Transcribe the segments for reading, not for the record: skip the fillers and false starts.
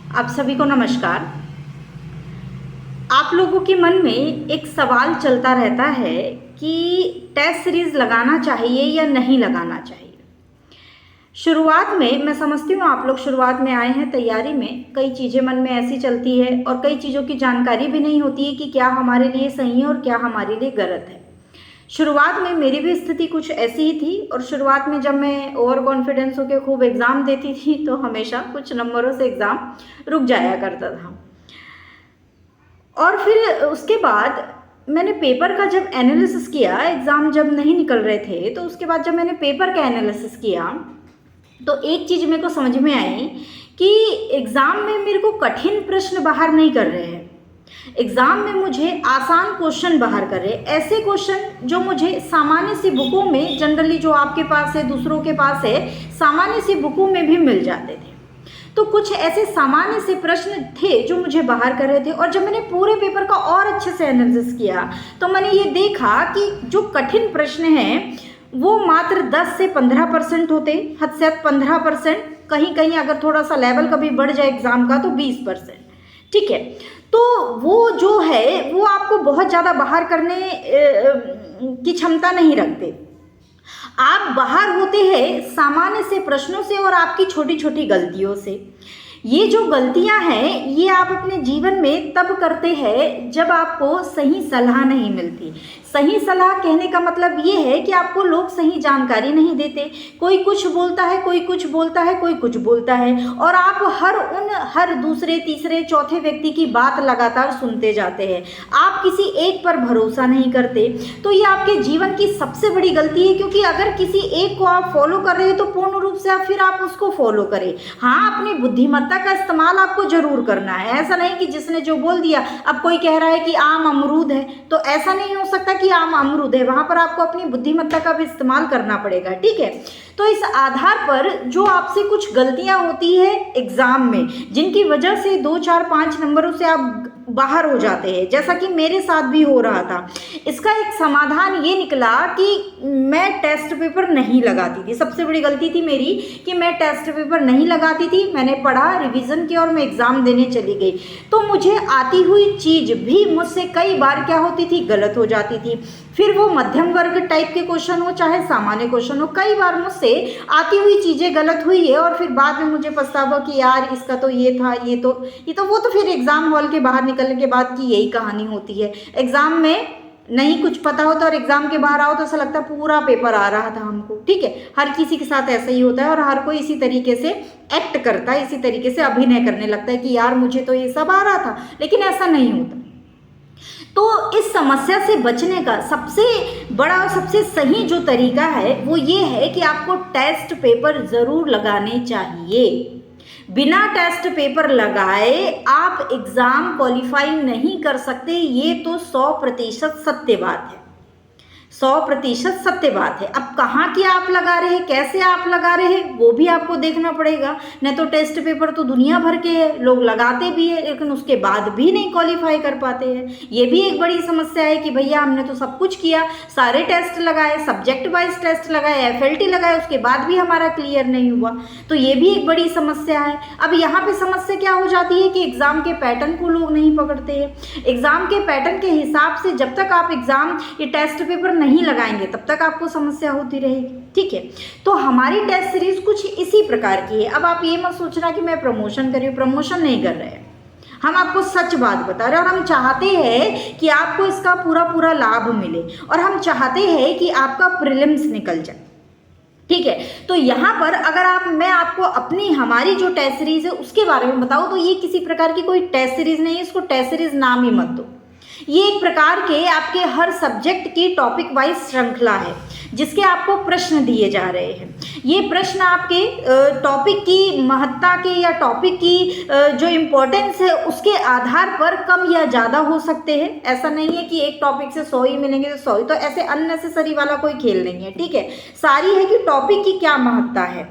आप सभी को नमस्कार। आप लोगों के मन में एक सवाल चलता रहता है कि टेस्ट सीरीज लगाना चाहिए या नहीं लगाना चाहिए। शुरुआत में मैं समझती हूँ आप लोग शुरुआत में आए हैं तैयारी में, कई चीज़ें मन में ऐसी चलती है और कई चीज़ों की जानकारी भी नहीं होती है कि क्या हमारे लिए सही है और क्या हमारे लिए गलत है। शुरुआत में मेरी भी स्थिति कुछ ऐसी ही थी और शुरुआत में जब मैं ओवर कॉन्फिडेंस होकर खूब एग्ज़ाम देती थी तो हमेशा कुछ नंबरों से एग्ज़ाम रुक जाया करता था। और फिर उसके बाद मैंने पेपर का जब एनालिसिस किया, एग्ज़ाम जब नहीं निकल रहे थे तो उसके बाद जब मैंने पेपर का एनालिसिस किया तो एक चीज़ मेरे को समझ में आई कि एग्ज़ाम में मेरे को कठिन प्रश्न बाहर नहीं कर रहे हैं, एग्ज़ाम में मुझे आसान क्वेश्चन बाहर कर रहे हैं। ऐसे क्वेश्चन जो मुझे सामान्य सी बुकों में, जनरली जो आपके पास है दूसरों के पास है, सामान्य सी बुकों में भी मिल जाते थे। तो कुछ ऐसे सामान्य से प्रश्न थे जो मुझे बाहर कर रहे थे। और जब मैंने पूरे पेपर का और अच्छे से एनालिसिस किया तो मैंने ये देखा कि जो कठिन प्रश्न हैं वो मात्र 10 से 15% होते, हद से हद 15%, कहीं कहीं अगर थोड़ा सा लेवल कभी बढ़ जाए एग्ज़ाम का तो 20%। ठीक है, तो वो जो है वो आपको बहुत ज़्यादा बाहर करने की क्षमता नहीं रखते। आप बाहर होते हैं सामान्य से प्रश्नों से और आपकी छोटी छोटी गलतियों से। ये जो गलतियां हैं ये आप अपने जीवन में तब करते हैं जब आपको सही सलाह नहीं मिलती। सही सलाह कहने का मतलब ये है कि आपको लोग सही जानकारी नहीं देते, कोई कुछ बोलता है, कोई कुछ बोलता है, कोई कुछ बोलता है और आप हर दूसरे तीसरे चौथे व्यक्ति की बात लगातार सुनते जाते हैं। आप किसी एक पर भरोसा नहीं करते। तो ये आपके जीवन की सबसे बड़ी गलती है, क्योंकि अगर किसी एक को आप फॉलो कर रहे हैं तो पूर्ण रूप से फिर आप उसको फॉलो करें। हाँ, अपनी बुद्धिमत्ता का इस्तेमाल आपको जरूर करना है। ऐसा नहीं कि जिसने जो बोल दिया, अब कोई कह रहा है कि आम अमरूद है तो ऐसा नहीं हो सकता कि आम अमरूद है, वहां पर आपको अपनी बुद्धिमत्ता का भी इस्तेमाल करना पड़ेगा। ठीक है, तो इस आधार पर जो आपसे कुछ गलतियां होती है एग्जाम में, जिनकी वजह से 2, 4, 5 नंबरों से आप बाहर हो जाते हैं, जैसा कि मेरे साथ भी हो रहा था, इसका एक समाधान ये निकला कि मैं टेस्ट पेपर नहीं लगाती थी। सबसे बड़ी गलती थी मेरी कि मैं टेस्ट पेपर नहीं लगाती थी। मैंने पढ़ा, रिवीजन किया और मैं एग्ज़ाम देने चली गई। तो मुझे आती हुई चीज़ भी मुझसे कई बार क्या होती थी, गलत हो जाती थी। फिर वो मध्यम वर्ग टाइप के क्वेश्चन हो चाहे सामान्य क्वेश्चन हो, कई बार मुझसे आती हुई चीज़ें गलत हुई है और फिर बाद में मुझे पछतावा कि यार इसका तो ये था, ये तो वो तो फिर एग्ज़ाम हॉल के बाहर निकलने के बाद की यही कहानी होती है। एग्ज़ाम में नहीं कुछ पता होता और एग्ज़ाम के बाहर आओ तो ऐसा लगता है पूरा पेपर आ रहा था हमको। ठीक है, हर किसी के साथ ऐसा ही होता है और हर कोई इसी तरीके से एक्ट करता है, इसी तरीके से अभिनय करने लगता है कि यार मुझे तो ये सब आ रहा था, लेकिन ऐसा नहीं होता। तो इस समस्या से बचने का सबसे बड़ा और सबसे सही जो तरीका है वो ये है कि आपको टेस्ट पेपर ज़रूर लगाने चाहिए। बिना टेस्ट पेपर लगाए आप एग्ज़ाम क्वालिफाई नहीं कर सकते, ये तो 100% सत्य बात है, 100% सत्य बात है। अब कहाँ की आप लगा रहे हैं, कैसे आप लगा रहे हैं, वो भी आपको देखना पड़ेगा। नहीं तो टेस्ट पेपर तो दुनिया भर के लोग लगाते भी है लेकिन उसके बाद भी नहीं क्वालिफाई कर पाते हैं। ये भी एक बड़ी समस्या है कि भैया हमने तो सब कुछ किया, सारे टेस्ट लगाए, सब्जेक्ट वाइज टेस्ट लगाए, FLT लगाए, उसके बाद भी हमारा क्लियर नहीं हुआ। तो ये भी एक बड़ी समस्या है। अब यहाँ पे समस्या क्या हो जाती है कि एग्ज़ाम के पैटर्न को लोग नहीं पकड़ते हैं। एग्ज़ाम के पैटर्न के हिसाब से जब तक आप एग्ज़ाम ये टेस्ट पेपर नहीं लगाएंगे तब तक आपको समस्या होती रहेगी। ठीक है, तो हमारी टेस्ट सीरीज कुछ इसी प्रकार की है। अब आप ये मत सोचना कि मैं प्रमोशन कर रही हूँ, प्रमोशन नहीं कर रहे हैं, हम आपको सच बात बता रहे हैं और हम चाहते हैं कि आपको इसका पूरा लाभ मिले और हम चाहते हैं कि आपका प्रीलिम्स निकल जाए। ठीक है, तो यहाँ पर अगर मैं आपको अपनी हमारी जो टेस्ट सीरीज है उसके बारे में बताऊँ तो ये किसी प्रकार की कोई टेस्ट सीरीज नहीं है, इसको टेस्ट सीरीज नाम ही मत दो। ये एक प्रकार के आपके हर सब्जेक्ट की टॉपिक वाइज श्रृंखला है जिसके आपको प्रश्न दिए जा रहे हैं। ये प्रश्न आपके टॉपिक की महत्ता के या टॉपिक की जो इम्पोर्टेंस है उसके आधार पर कम या ज़्यादा हो सकते हैं। ऐसा नहीं है कि एक टॉपिक से 100 ही मिलेंगे तो 100 ही, तो ऐसे अननेसेसरी वाला कोई खेल नहीं है। ठीक है, सारी है कि टॉपिक की क्या महत्ता है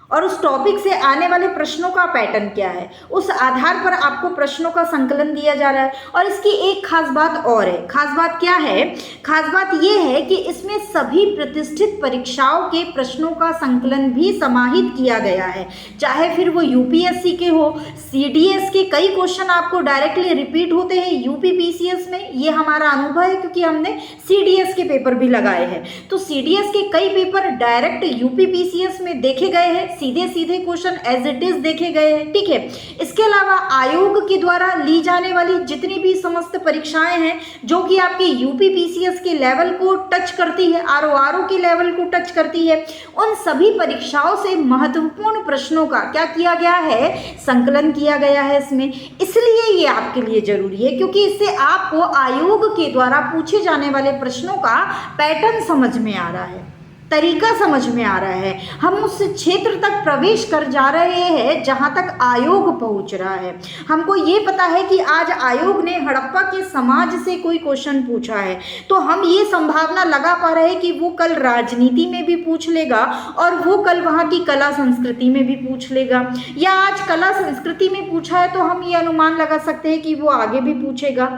और उस टॉपिक से आने वाले प्रश्नों का पैटर्न क्या है, उस आधार पर आपको प्रश्नों का संकलन दिया जा रहा है। और इसकी एक खास बात और है। खास बात क्या है? खास बात ये है कि इसमें सभी प्रतिष्ठित परीक्षाओं के प्रश्नों का संकलन भी समाहित किया गया है, चाहे फिर वो यूपीएससी के हो, सीडीएस के कई क्वेश्चन आपको डायरेक्टली रिपीट होते हैं यूपी पीसीएस में, ये हमारा अनुभव है क्योंकि हमने सीडीएस के पेपर भी लगाए हैं। तो सीडीएस के कई पेपर डायरेक्ट यूपी पीसीएस में देखे गए हैं, सीधे सीधे क्वेश्चन एज इट इज देखे गए हैं, ठीक है। इसके अलावा आयोग के द्वारा ली जाने वाली जितनी भी समस्त परीक्षाएं हैं जो कि आपके यूपी पीसीएस के लेवल को टच करती है, आरओ के लेवल को टच करती है, उन सभी परीक्षाओं से महत्वपूर्ण प्रश्नों का क्या किया गया है, संकलन किया गया है इसमें। इसलिए ये आपके लिए जरूरी है क्योंकि इससे आपको आयोग के द्वारा पूछे जाने वाले प्रश्नों का पैटर्न समझ में आ रहा है, तरीका समझ में आ रहा है, हम उस क्षेत्र तक प्रवेश कर जा रहे हैं जहां तक आयोग पहुंच रहा है। हमको ये पता है कि आज आयोग ने हड़प्पा के समाज से कोई क्वेश्चन पूछा है, तो हम ये संभावना लगा पा रहे हैं कि वो कल राजनीति में भी पूछ लेगा और वो कल वहाँ की कला संस्कृति में भी पूछ लेगा, या आज कला संस्कृति में पूछा है तो हम ये अनुमान लगा सकते हैं कि वो आगे भी पूछेगा।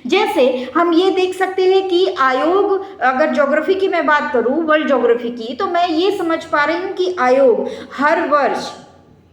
जैसे हम ये देख सकते हैं कि आयोग, अगर ज्योग्राफी की मैं बात करूँ, वर्ल्ड ज्योग्राफी की, तो मैं ये समझ पा रही हूँ कि आयोग हर वर्ष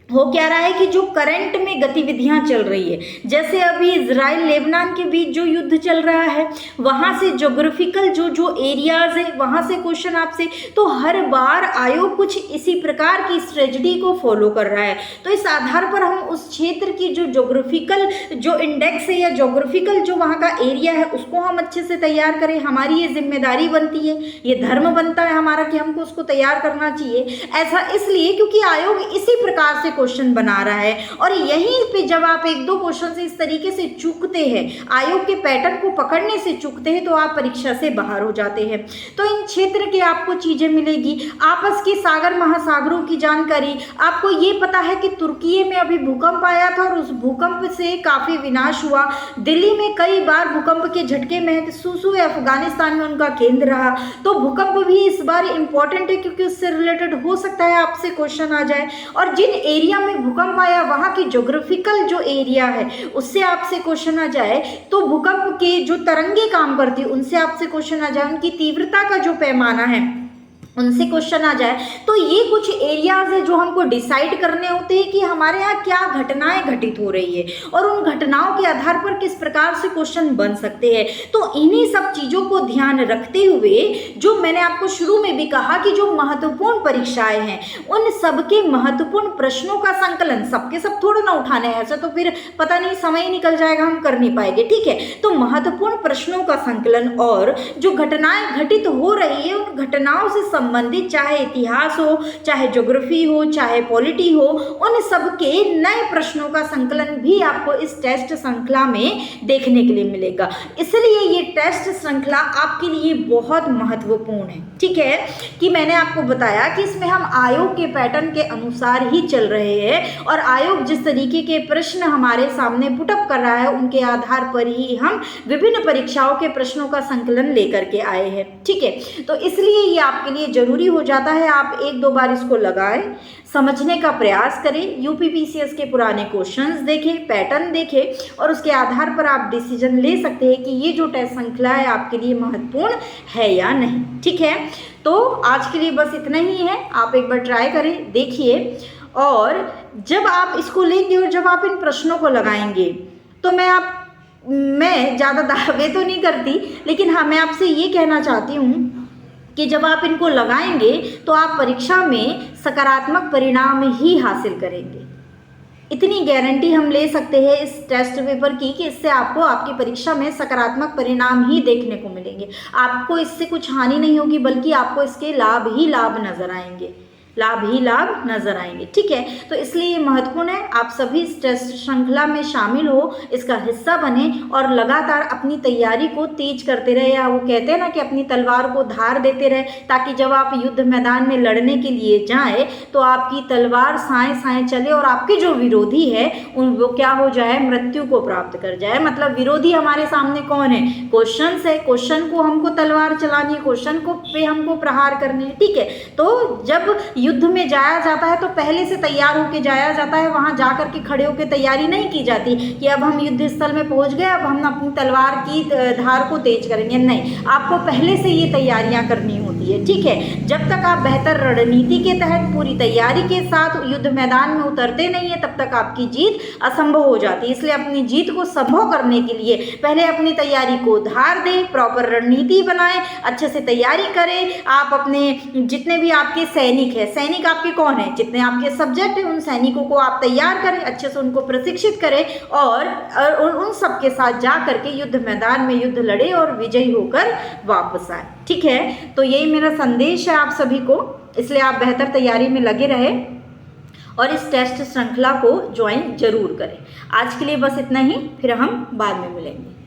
हो क्या रहा है कि जो करंट में गतिविधियां चल रही है, जैसे अभी इजराइल लेबनान के बीच जो युद्ध चल रहा है, वहां से ज्योग्राफिकल जो एरियाज है वहां से क्वेश्चन आपसे, तो हर बार आयोग कुछ इसी प्रकार की स्ट्रेटजी को फॉलो कर रहा है। तो इस आधार पर हम उस क्षेत्र की जो ज्योग्राफिकल जो इंडेक्स है या ज्योग्राफिकल जो वहाँ का एरिया है उसको हम अच्छे से तैयार करें, हमारी ये जिम्मेदारी बनती है, ये धर्म बनता है हमारा कि हमको उसको तैयार करना चाहिए। ऐसा इसलिए क्योंकि आयोग इसी प्रकार से क्वेश्चन बना रहा है, और यहीं पे जब आप एक दो क्वेश्चन से इस तरीके से चूकते हैं, आयोग के पैटर्न को पकड़ने से चूकते हैं, तो आप परीक्षा से बाहर हो जाते हैं। तो इन क्षेत्र के आपको चीजें मिलेगी, आपस के सागर महासागरों की जानकारी, आपको ये पता है कि तुर्की में अभी भूकंप आया था और उस भूकंप से काफी विनाश हुआ, दिल्ली में कई बार भूकंप के झटके महसूस हुए, अफगानिस्तान में उनका केंद्र रहा। तो भूकंप भी इस बार इंपॉर्टेंट है क्योंकि उससे रिलेटेड हो सकता है आपसे क्वेश्चन आ जाए, और जिन एरिया में भूकंप आया वहां की ज्योग्राफिकल जो एरिया है उससे आपसे क्वेश्चन आ जाए, तो भूकंप के जो तरंगे काम करती है उनसे आपसे क्वेश्चन आ जाए, उनकी तीव्रता का जो पैमाना है उनसे क्वेश्चन आ जाए। तो ये कुछ एरियाज है जो हमको डिसाइड करने होते हैं कि हमारे यहाँ क्या घटनाएं घटित हो रही है और उन घटनाओं के आधार पर किस प्रकार से क्वेश्चन बन सकते हैं। तो इन्हीं सब चीज़ों को ध्यान रखते हुए जो मैंने आपको शुरू में भी कहा कि जो महत्वपूर्ण परीक्षाएं हैं उन सबके महत्वपूर्ण प्रश्नों का संकलन, सबके सब थोड़ा ना उठाने हैं, ऐसा तो फिर पता नहीं समय ही निकल जाएगा, हम कर नहीं पाएंगे, ठीक है। तो महत्वपूर्ण प्रश्नों का संकलन और जो घटनाएं घटित हो रही है उन घटनाओं से संबंधित, चाहे इतिहास हो, चाहे ज्योग्राफी हो, चाहे पॉलिटी हो, उन सब के नए प्रश्नों का संकलन भी आपको इस टेस्ट श्रृंखला में देखने के लिए मिलेगा। इसलिए ये टेस्ट श्रृंखला आपके लिए बहुत महत्वपूर्ण है, ठीक है, कि मैंने आपको बताया कि इसमें हम आयोग के पैटर्न के अनुसार ही चल रहे हैं और आयोग जिस तरीके के प्रश्न हमारे सामने पुटअप कर रहा है उनके आधार पर ही हम विभिन्न परीक्षाओं के प्रश्नों का संकलन लेकर के आए हैं, ठीक है। तो इसलिए ये आपके लिए जरूरी हो जाता है, आप एक दो बार इसको लगाएं, समझने का प्रयास करें, यूपीपीसीएस के पुराने क्वेश्चंस देखें, पैटर्न देखें और उसके आधार पर आप डिसीजन ले सकते हैं कि ये जो टेस्ट श्रृंखला है आपके लिए महत्वपूर्ण है या नहीं, ठीक है। तो आज के लिए बस इतना ही है, आप एक बार ट्राई करें, देखिए, और जब आप इसको लेंगे और जब आप इन प्रश्नों को लगाएंगे तो मैं ज़्यादा दावे तो नहीं करती, लेकिन हाँ, मैं आपसे ये कहना चाहती हूँ कि जब आप इनको लगाएंगे तो आप परीक्षा में सकारात्मक परिणाम ही हासिल करेंगे। इतनी गारंटी हम ले सकते हैं इस टेस्ट पेपर की कि इससे आपको आपकी परीक्षा में सकारात्मक परिणाम ही देखने को मिलेंगे। आपको इससे कुछ हानि नहीं होगी, बल्कि आपको इसके लाभ ही लाभ नजर आएंगे, लाभ ही लाभ नजर आएंगे, ठीक है। तो इसलिए महत्वपूर्ण है आप सभी इस टेस्ट श्रृंखला में शामिल हो, इसका हिस्सा बने और लगातार अपनी तैयारी को तेज करते रहे, या वो कहते हैं ना कि अपनी तलवार को धार देते रहे, ताकि जब आप युद्ध मैदान में लड़ने के लिए जाए तो आपकी तलवार साएं साएं चले और आपके जो विरोधी है वो क्या हो जाए, मृत्यु को प्राप्त कर जाए। मतलब विरोधी हमारे सामने कौन है, क्वेश्चन है, क्वेश्चन को हमको तलवार चलानी है, क्वेश्चन को पे हमको प्रहार करने हैं, ठीक है। तो जब युद्ध में जाया जाता है तो पहले से तैयार होकर जाया जाता है, वहाँ जा कर के खड़े होकर तैयारी नहीं की जाती कि अब हम युद्ध स्थल में पहुँच गए, अब हम अपनी तलवार की धार को तेज करेंगे। नहीं, आपको पहले से ये तैयारियाँ करनी होती है, ठीक है। जब तक आप बेहतर रणनीति के तहत पूरी तैयारी के साथ युद्ध मैदान में उतरते नहीं है, तब तक आपकी जीत असंभव हो जाती है। इसलिए अपनी जीत को संभव करने के लिए पहले अपनी तैयारी को धार दें, प्रॉपर रणनीति बनाएं, अच्छे से तैयारी करें। आप अपने जितने भी आपके सैनिक हैं, सैनिक आपके कौन है, जितने आपके सब्जेक्ट हैं, उन सैनिकों को आप तैयार करें, अच्छे से उनको प्रशिक्षित करें और उन सबके साथ जा करके युद्ध मैदान में युद्ध लड़े और विजयी होकर वापस आए, ठीक है। तो यही मेरा संदेश है आप सभी को, इसलिए आप बेहतर तैयारी में लगे रहें और इस टेस्ट श्रृंखला को ज्वाइन जरूर करें। आज के लिए बस इतना ही, फिर हम बाद में मिलेंगे।